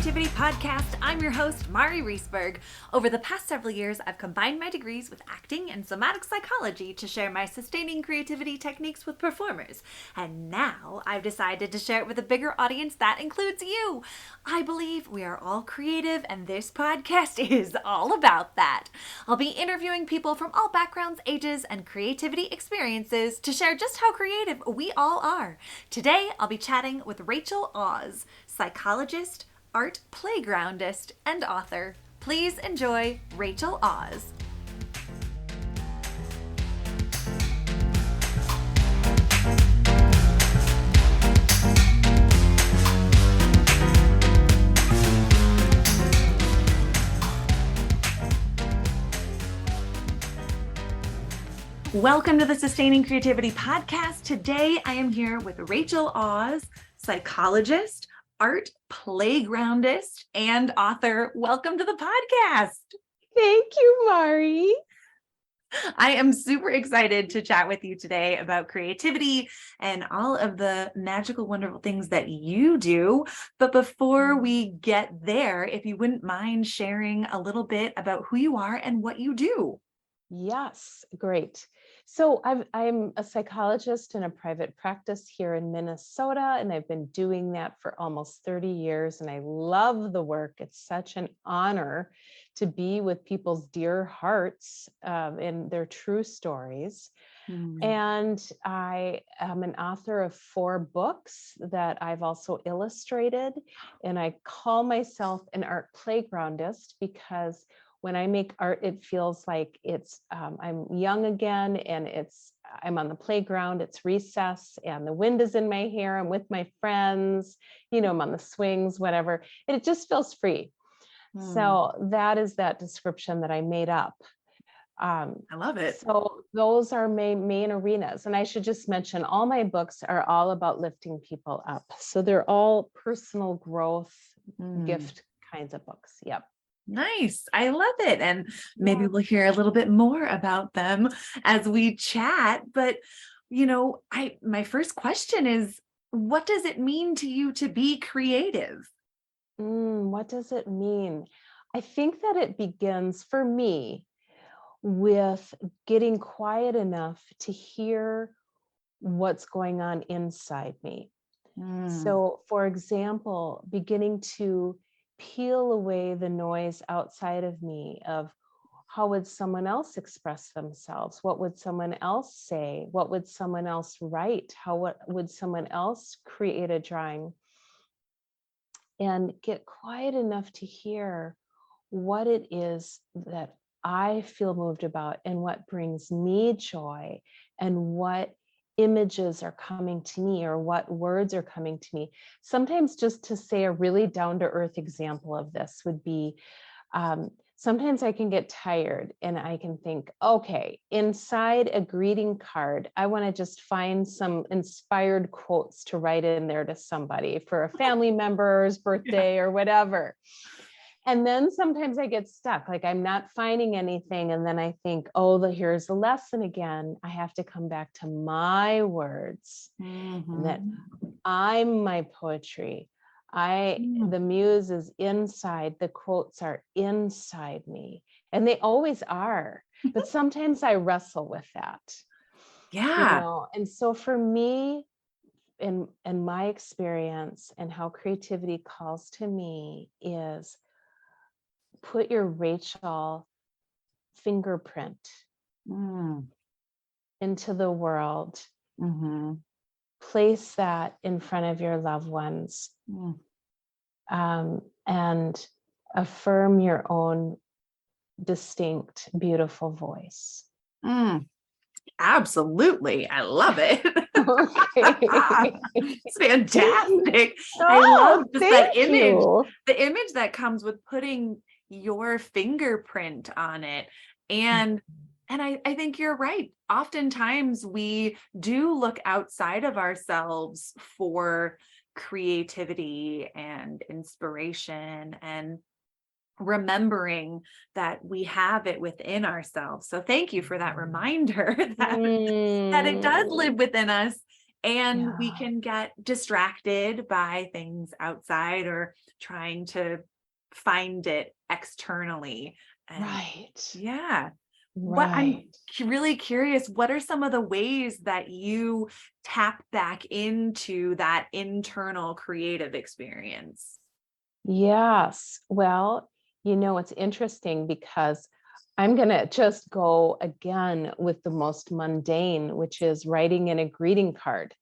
Creativity Podcast. I'm your host, Mari Riesberg. Over the past several years, I've combined my degrees with acting and somatic psychology to share my sustaining creativity techniques with performers. And now I've decided to share it with a bigger audience that includes you. I believe we are all creative, and this podcast is all about that. I'll be interviewing people from all backgrounds, ages, and creativity experiences to share just how creative we all are. Today, I'll be chatting with Rachel Oz, psychologist, art playgroundist, and author. Please enjoy Rachel Oz. Welcome to the Sustaining Creativity Podcast. Today I am here with Rachel Oz, psychologist, art playgroundist, and author. Welcome to the podcast. Thank you, Mari. I am super excited to chat with you today about creativity and all of the magical, wonderful things that you do. But before we get there, if you wouldn't mind sharing a little bit about who you are and what you do. Yes, great. So I'm a psychologist in a private practice here in Minnesota, and I've been doing that for almost 30 years, and I love the work. It's such an honor to be with people's dear hearts and their true stories. And I am an author of 4 books that I've also illustrated, and I call myself an art playgroundist because when I make art, it feels like I'm young again, and I'm on the playground, it's recess, and the wind is in my hair, I'm with my friends, I'm on the swings, whatever, and it just feels free. So that is that description that I made up. I love it. So those are my main arenas. And I should just mention, all my books are all about lifting people up. So they're all personal growth, gift kinds of books. Yep. Nice. I love it. And maybe we'll hear a little bit more about them as we chat. But, my first question is, what does it mean to you to be creative? What does it mean? I think that it begins for me with getting quiet enough to hear what's going on inside me. So, for example, beginning to peel away the noise outside of me of how would someone else express themselves? What would someone else say? What would someone else write? What would someone else create a drawing? And get quiet enough to hear what it is that I feel moved about and what brings me joy and what images are coming to me or what words are coming to me. Sometimes, just to say a really down-to-earth example of this would be, sometimes I can get tired and I can think, okay, inside a greeting card, I want to just find some inspired quotes to write in there to somebody for a family member's birthday or whatever. And then sometimes I get stuck, like I'm not finding anything. And then I think, here's the lesson again. I have to come back to my words, and that I'm my poetry. The muse is inside, the quotes are inside me, and they always are. But sometimes I wrestle with that. Yeah. And so for me, in my experience and how creativity calls to me is, put your Rachel fingerprint into the world. Place that in front of your loved ones, and affirm your own distinct, beautiful voice. Absolutely. I love it. Okay. It's fantastic. I love just that image. You. The image that comes with putting your fingerprint on it. And I think you're right. Oftentimes we do look outside of ourselves for creativity and inspiration, and remembering that we have it within ourselves. So thank you for that reminder that it does live within us. and we Yeah. can get distracted by things outside or trying to find it externally. And Right. yeah, what I'm Right. really curious, what are some of the ways that you tap back into that internal creative experience? Yes. Well, it's interesting because I'm going to just go again with the most mundane, which is writing in a greeting card.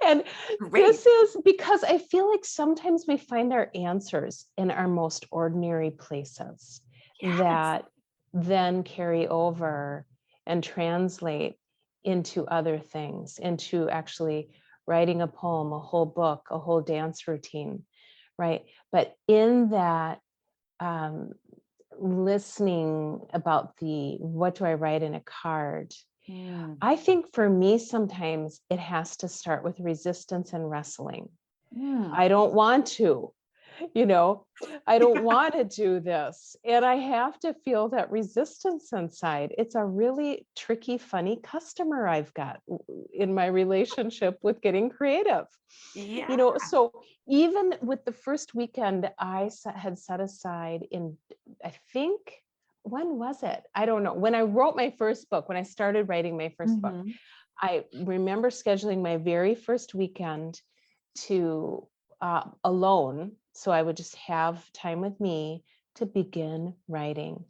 And Great. this is because I feel like sometimes we find our answers in our most ordinary places Yes. that then carry over and translate into other things, into actually writing a poem, a whole book, a whole dance routine, right? But in that, um, listening about the what do I write in a card, Mm, I think for me, sometimes it has to start with resistance and wrestling. mm. I don't want to, you know, I don't want to do this. And I have to feel that resistance inside. It's a really tricky, funny customer I've got in my relationship with getting creative. Yeah. So even with the first weekend had set aside in, I think, when was it? I don't know. When I wrote my first book, when I started writing my first book, Mhm. I remember scheduling my very first weekend to alone. So I would just have time with me to begin writing.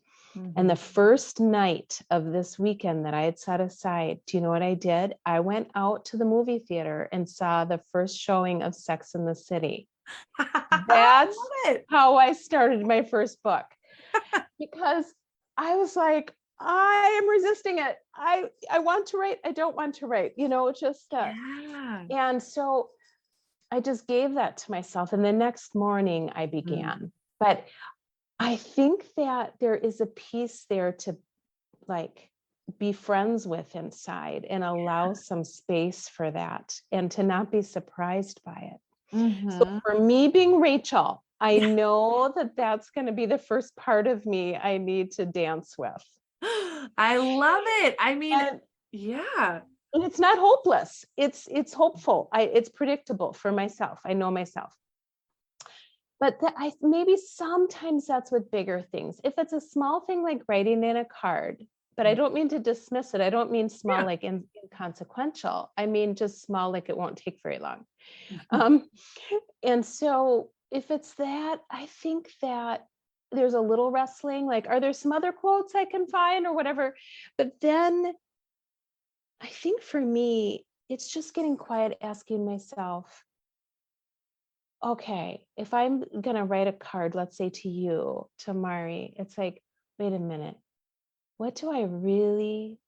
And the Mhm. first night of this weekend that I had set aside, do you know what I did? I went out to the movie theater and saw the first showing of Sex in the City. I That's love it. how I started my first book, because I was like, I am resisting it. I want to write. I don't want to write. Just Yeah. and so I just gave that to myself. And the next morning I Mm. began. But I think that there is a piece there to like be friends with inside and allow some space for that and to not be surprised by it. So Mhm. for me being Rachel, I Yeah. know that that's going to be the first part of me I need to dance with. I love it. I mean, And yeah. and it's not hopeless. It's hopeful. It's predictable for myself. I know myself. But I maybe sometimes that's with bigger things. If it's a small thing like writing in a card, but I Mm. don't mean to dismiss it. I don't mean small Yeah. like inconsequential. I mean just small like it won't take very long. Um, and so if it's that, I think that there's a little wrestling, like, are there some other quotes I can find or whatever? But then I think for me, it's just getting quiet, asking myself, okay, if I'm going to write a card, let's say to you, to Mari, it's like, wait a minute, what do I really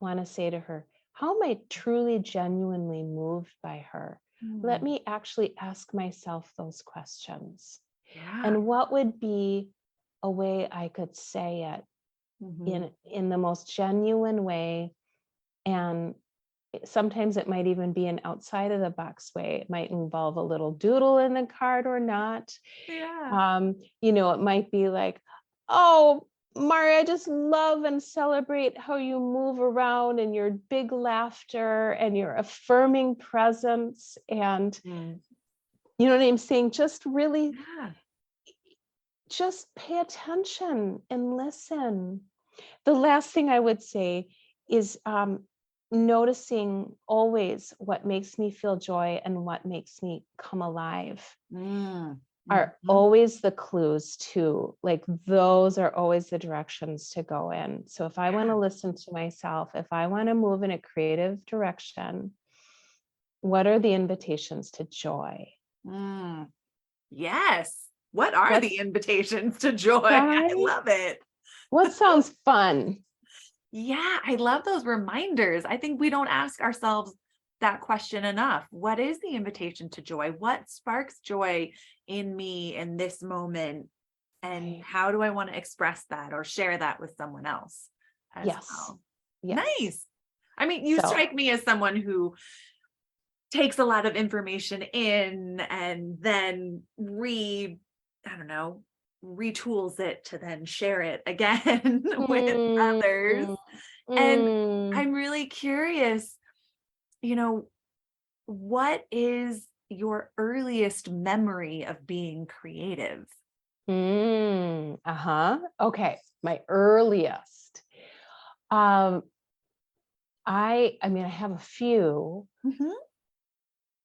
want to say to her? How am I truly, genuinely moved by her? Let Mm. me actually ask myself those questions. Yeah. And what would be a way I could say it Mhm. in the most genuine way? And sometimes it might even be an outside of the box way. It might involve a little doodle in the card or not. Yeah. It might be like, oh, Mari, I just love and celebrate how you move around and your big laughter and your affirming presence. And Mm. you know what I'm saying? Just really Yeah. just pay attention and listen. The last thing I would say is noticing always what makes me feel joy and what makes me come alive Mm. are Mhm. always the clues too. Like those are always the directions to go in. So if I want Yeah. to listen to myself, if I want to move in a creative direction, what are the invitations to joy? Mm. Yes. What are What's the invitations to joy? I right? love it. What sounds fun? Yeah, I love those reminders. I think we don't ask ourselves that question enough. What is the invitation to joy? What sparks joy in me in this moment? And Right. how do I want to express that or share that with someone else as Yes. well? Yes. Nice. I mean, you So strike me as someone who takes a lot of information in and then I don't know, retools it to then share it again with mm, others. And mm, I'm really curious, you know, what is your earliest memory of being creative? Okay. My earliest. Um, I mean, I have a few. Mhm.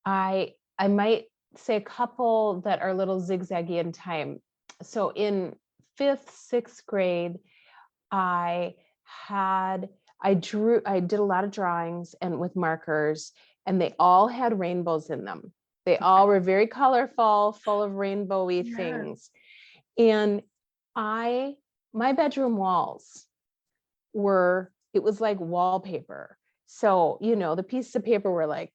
I might say a couple that are a little zigzaggy in time. So in fifth, sixth grade, I had I did a lot of drawings and with markers, and they all had rainbows in them. They all were very colorful, full of rainbowy Yes. things. And I my bedroom walls it was like wallpaper. So, the pieces of paper were like,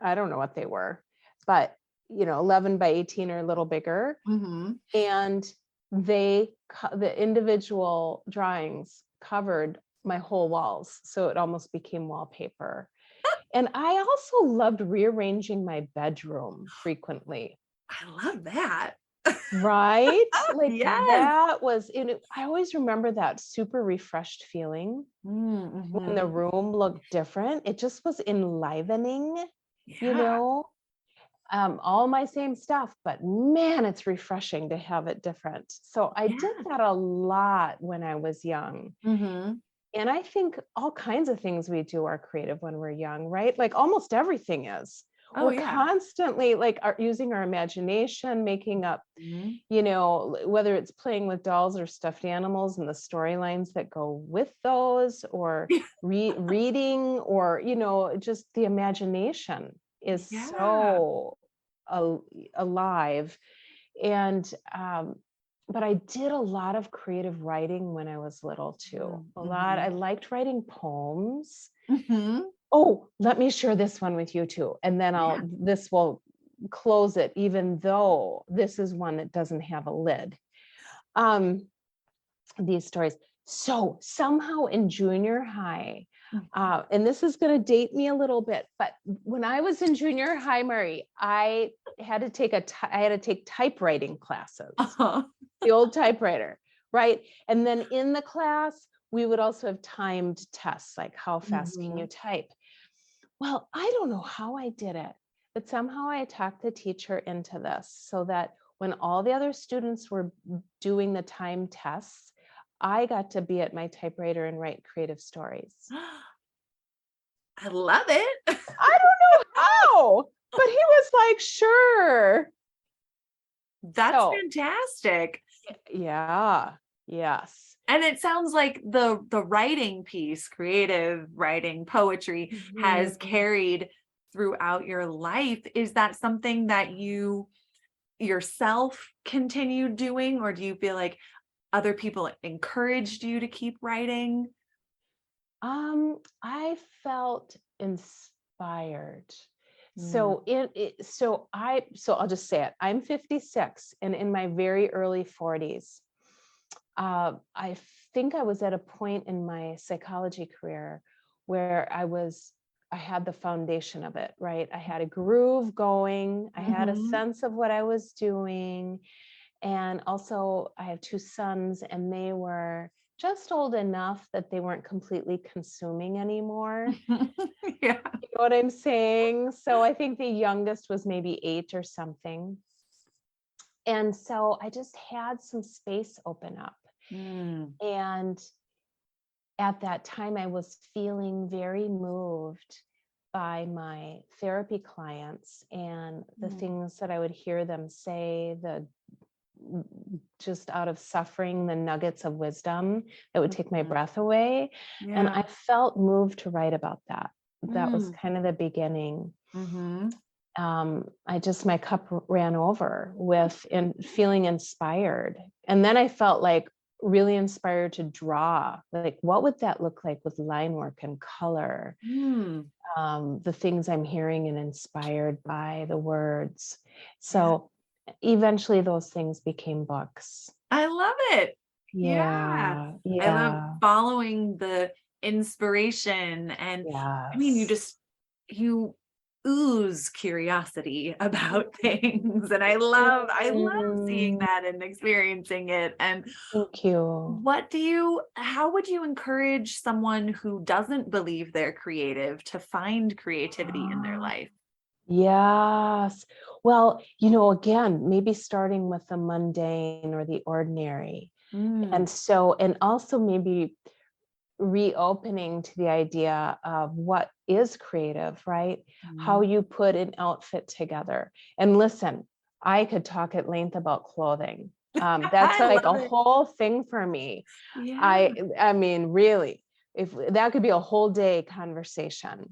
I don't know what they were, but 11 by 18 or a little bigger. Mhm. And the individual drawings covered my whole walls. So it almost became wallpaper. And I also loved rearranging my bedroom frequently. I love that. Right? Like Yes. that was in it. I always remember that super refreshed feeling when the Mhm. room looked different. It just was enlivening, you Yeah. know? All my same stuff, but man, it's refreshing to have it different. So I did Yeah. that a lot when I was young. Mhm. And I think all kinds of things we do are creative when we're young, right? Like almost everything is. Oh, We're yeah. constantly like using our imagination, making up, Mhm. whether it's playing with dolls or stuffed animals and the storylines that go with those, or reading, or, just the imagination is Yeah. so alive. And but I did a lot of creative writing when I was little too. Mhm. A lot. I Mhm. liked writing poems. Mhm. Oh, let me share this one with you too, and then Yeah. this will close it, even though this is one that doesn't have a lid. Um, these stories. So somehow in junior high, Mhm. and this is going to date me a little bit, but when I was in junior high, Murray, I had to take typewriting classes, Uh-huh. the old typewriter, right? And then in the class, we would also have timed tests, like how fast can you Mhm. type? Well, I don't know how I did it, but somehow I talked the teacher into this so that when all the other students were doing the time tests, I got to be at my typewriter and write creative stories. I love it. I don't know how, but he was like, sure. That's So, fantastic. yeah, yes. And it sounds like the writing piece, creative writing, poetry has Mhm. carried throughout your life. Is that something that you yourself continued doing, or do you feel like other people encouraged you to keep writing? I felt inspired. Mm. So I'll just say it. I'm 56, and in my very early 40s, I think I was at a point in my psychology career where I had the foundation of it, right? I had a groove going, I had a Mhm. sense of what I was doing. And also, I have two sons, and they were just old enough that they weren't completely consuming anymore. Yeah. You know what I'm saying? So I think the youngest was maybe 8 or something. And so I just had some space open up. Mm. And at that time, I was feeling very moved by my therapy clients and the Mm. things that I would hear them say, the just out of suffering, the nuggets of wisdom that would take my Mhm. breath away. And Yeah. I felt moved to write about that. That was Mm. kind of the beginning. Mhm. My cup ran over with and feeling inspired. And then I felt like really inspired to draw. Like, what would that look like with line work and color? Mm. The things I'm hearing and inspired by the words. Yeah. So eventually those things became books. I love it. Yeah. Yeah, I love yeah, following the inspiration, and I mean, yes. you ooze curiosity about things, and I love seeing Mm, that and experiencing it. And thank you. how would you encourage someone who doesn't believe they're creative to find creativity in their Ah, life? Yes. Well, again, maybe starting with the mundane or the ordinary. Mm. And also maybe reopening to the idea of what is creative, right? How Mm. you put an outfit together. And listen, I could talk at length about clothing. That's I like love a it. whole thing for me. Yeah. I mean, really, if that could be a whole day conversation.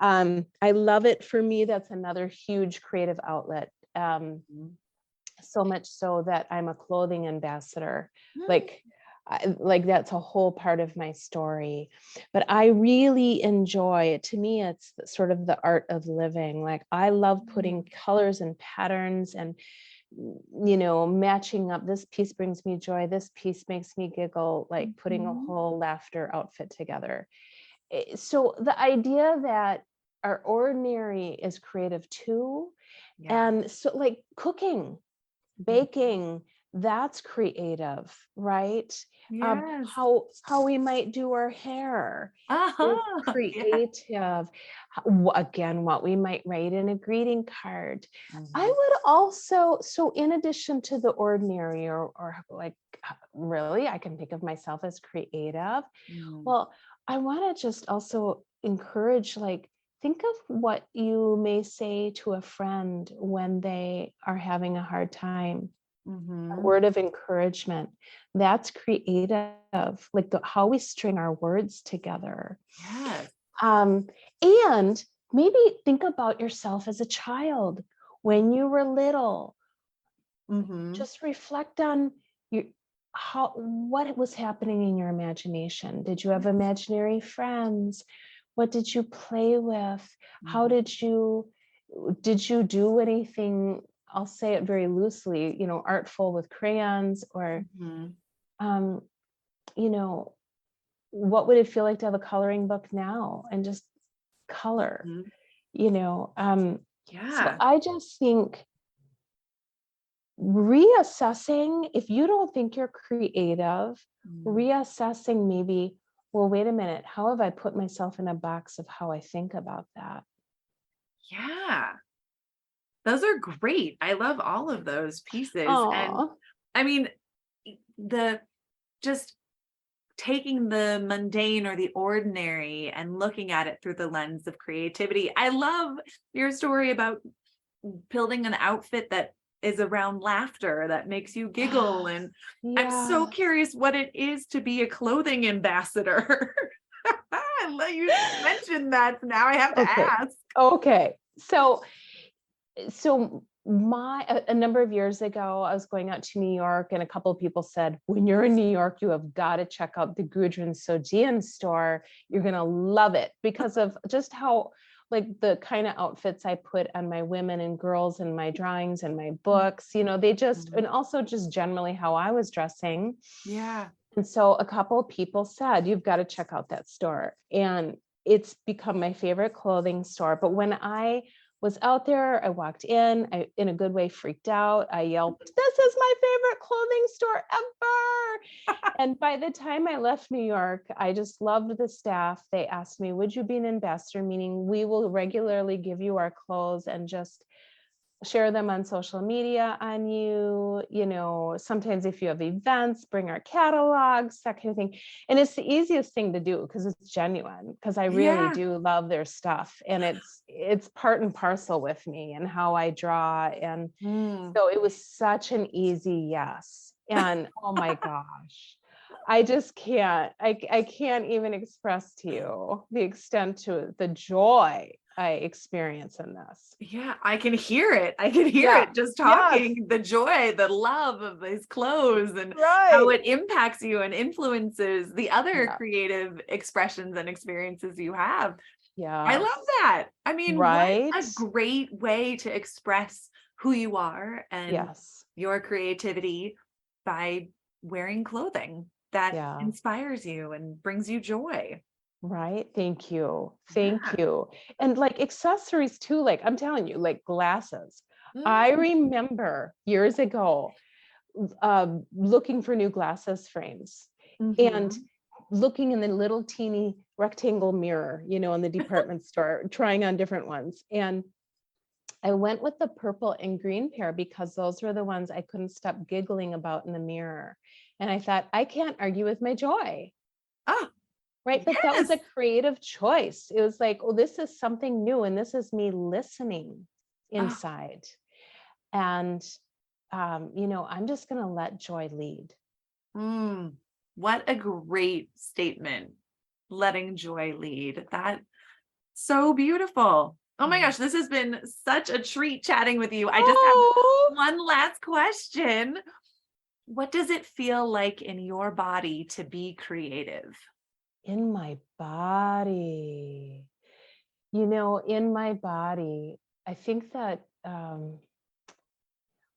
I love it. For me, that's another huge creative outlet. Mm. So much so that I'm a clothing ambassador. Mm. Like, like that's a whole part of my story. But I really enjoy it. To me, it's sort of the art of living. Like, I love putting colors and patterns and matching up. This piece brings me joy. This piece makes me giggle, like putting a Mhm. whole laughter outfit together. So the idea that our ordinary is creative too. Yeah. And so, like, cooking, Mhm. baking, that's creative, right? Yes. How we might do our hair is Uh-huh. Yeah. creative. Again, what we might write in a greeting card. I Mhm. would also, so in addition to the ordinary, or like, really, I can think of myself as creative. Mm. Well, I want to just also encourage, like, think of what you may say to a friend when they are having a hard time. A Mhm. word of encouragement. That's creative, like how we string our words together. Yes. Um, and maybe think about yourself as a child when you were little. Mhm. Just reflect on your what was happening in your imagination. Did you have imaginary friends? What did you play with? How Mhm. did you do anything? I'll say it very loosely, artful with crayons, or Mhm. um, you know, what would it feel like to have a coloring book now and just color, Mhm. you know? So Yeah. I just think reassessing, if you don't think you're creative, Mm. reassessing, maybe, well, wait a minute, how have I put myself in a box of how I think about that? Yeah. Those are great. I love all of those pieces. And Oh, I mean, the just taking the mundane or the ordinary and looking at it through the lens of creativity. I love your story about building an outfit that is around laughter that makes you giggle. yes, And I'm so yes. curious what it is to be a clothing ambassador. I love you mentioned that. Now I have to Okay. ask. Okay. So a number of years ago, I was going out to New York, and a couple of people said, when you're in New York, you have got to check out the Gudrun Sojian store. You're going to love it because of just how, like, the kind of outfits I put on my women and girls and my drawings and my books, they just, Mhm. and also just generally how I was dressing. Yeah. And so a couple of people said, you've got to check out that store. And it's become my favorite clothing store. But when I was out there, I walked in, I, in a good way, freaked out. I yelped, "This is my favorite clothing store ever." And by the time I left New York, I just loved the staff. They asked me, would you be an ambassador? Meaning, we will regularly give you our clothes and just share them on social media on you. Sometimes if you have events, bring our catalogs, that kind of thing. And it's the easiest thing to do because it's genuine, because I really Yeah. do love their stuff, and it's part and parcel with me and how I draw. And Mm. so it was such an easy yes. And oh my gosh, I just I can't even express to you the extent to the joy I experience in this. Yeah, I can hear it. I can hear Yeah. it just Yes. talking, the joy, the love of these clothes and how Right. it impacts you and influences the other Yeah. creative expressions and experiences you have. I love Yes. that. I mean, what Right. a great way to express who you are and Yes. your creativity by wearing clothing that Yeah. inspires you and brings you joy. Right. Thank you. Thank Yeah. you. And like accessories too, like I'm telling you, like glasses. I Mm. remember years ago looking for new glasses frames and Mhm. looking in the little teeny rectangle mirror, in the department store, trying on different ones. And I went with the purple and green pair because those were the ones I couldn't stop giggling about in the mirror. And I thought, I can't argue with my joy. Oh, Right. But that was a yes. creative choice. It was like, oh, this is something new. And this is me listening Oh, inside. And, I'm just going to let joy lead. what a great statement. Letting joy lead. That's so beautiful. Oh my gosh, this has been such a treat chatting with you. I just have Oh, one last question. What does it feel like in your body to be creative? in my body. In my body, I think that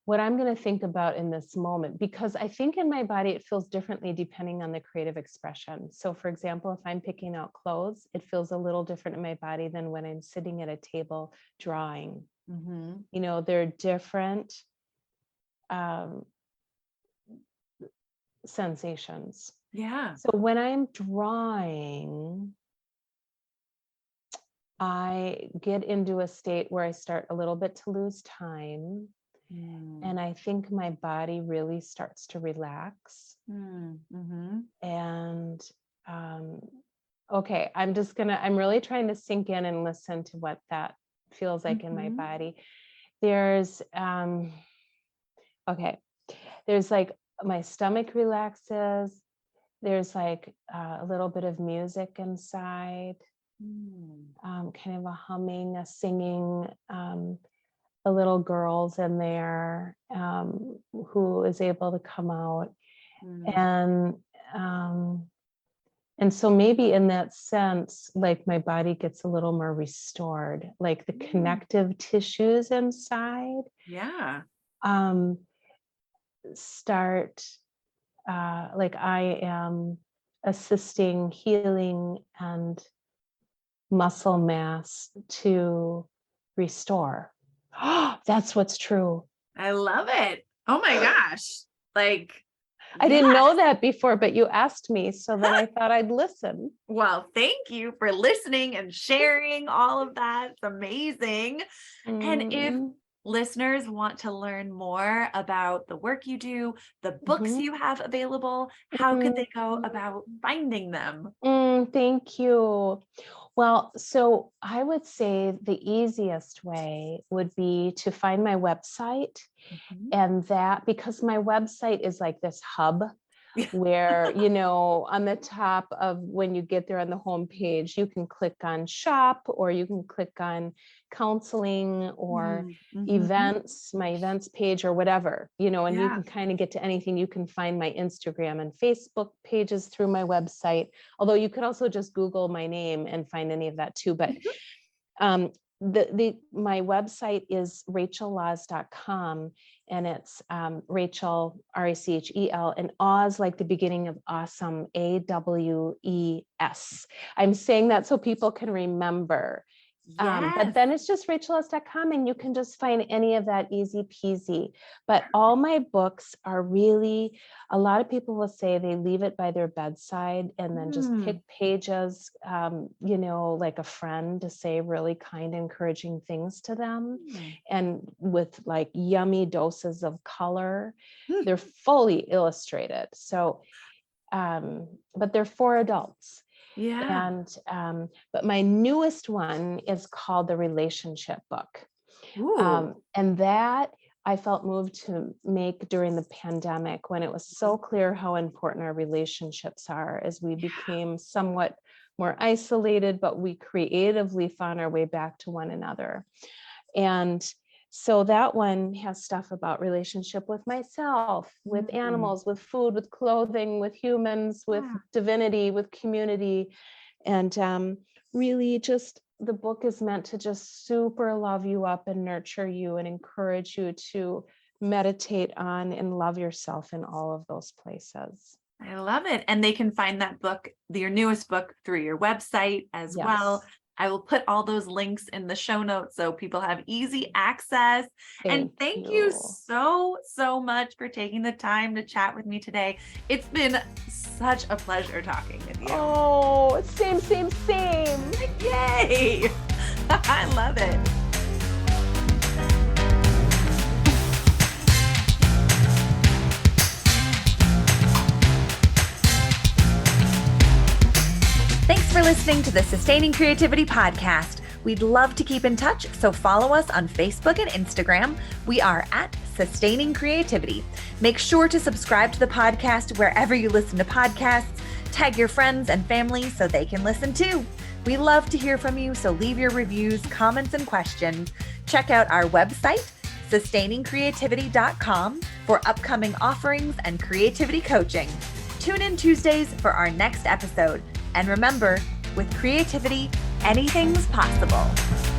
what I'm going to think about in this moment, because I think in my body, it feels differently depending on the creative expression. So for example, if I'm picking out clothes, it feels a little different in my body than when I'm sitting at a table drawing. They're different sensations. Yeah. So when I'm drawing, I get into a state where I start a little bit to lose time. And I think my body really starts to relax. And okay, I'm really trying to sink in and listen to what that feels like in my body. There's like my stomach relaxes. There's like a little bit of music inside, kind of a humming, a singing. The little girls in there who is able to come out. And so maybe in that sense, like my body gets a little more restored, like the connective tissues inside start, like I am assisting healing and muscle mass to restore. That's what's true. I love it. Oh my gosh. Like, I didn't know that before, but you asked me. So then I thought I'd listen. Well, thank you for listening and sharing all of that. It's amazing. And if listeners want to learn more about the work you do, the books you have available, how could they go about finding them? Thank you. Well, so I would say the easiest way would be to find my website. And that, because my website is like this hub where, on the top of when you get there on the homepage, you can click on shop, or you can click on counseling or events, my events page or whatever, and you can kind of get to anything. You can find my Instagram and Facebook pages through my website, although you could also just Google my name and find any of that too. But my website is rachel.laws.com, and it's Rachel, Rachel, and Oz like the beginning of awesome, AWES. I'm saying that so people can remember. But then it's just rachel.laws.com, and you can just find any of that easy peasy. But all my books are really, a lot of people will say they leave it by their bedside and then just pick pages, like a friend, to say really kind, encouraging things to them. And with like yummy doses of color, they're fully illustrated. So, but they're for adults. And but my newest one is called the Relationship Book. And that I felt moved to make during the pandemic, when it was so clear how important our relationships are, as we became somewhat more isolated, but we creatively found our way back to one another. And so that one has stuff about relationship with myself, with animals, with food, with clothing, with humans, with divinity, with community. And really just, the book is meant to just super love you up and nurture you and encourage you to meditate on and love yourself in all of those places. I love it. And they can find that book, your newest book, through your website as well. I will put all those links in the show notes so people have easy access. Thank you so, so much for taking the time to chat with me today. It's been such a pleasure talking with you. Oh, same. Yay! I love it. listening to the Sustaining Creativity Podcast. We'd love to keep in touch, so follow us on Facebook and Instagram. We are at Sustaining Creativity. Make sure to subscribe to the podcast wherever you listen to podcasts. Tag your friends and family so they can listen too. We love to hear from you, so leave your reviews, comments, and questions. Check out our website, sustainingcreativity.com, for upcoming offerings and creativity coaching. Tune in Tuesdays for our next episode. And remember, with creativity, anything's possible.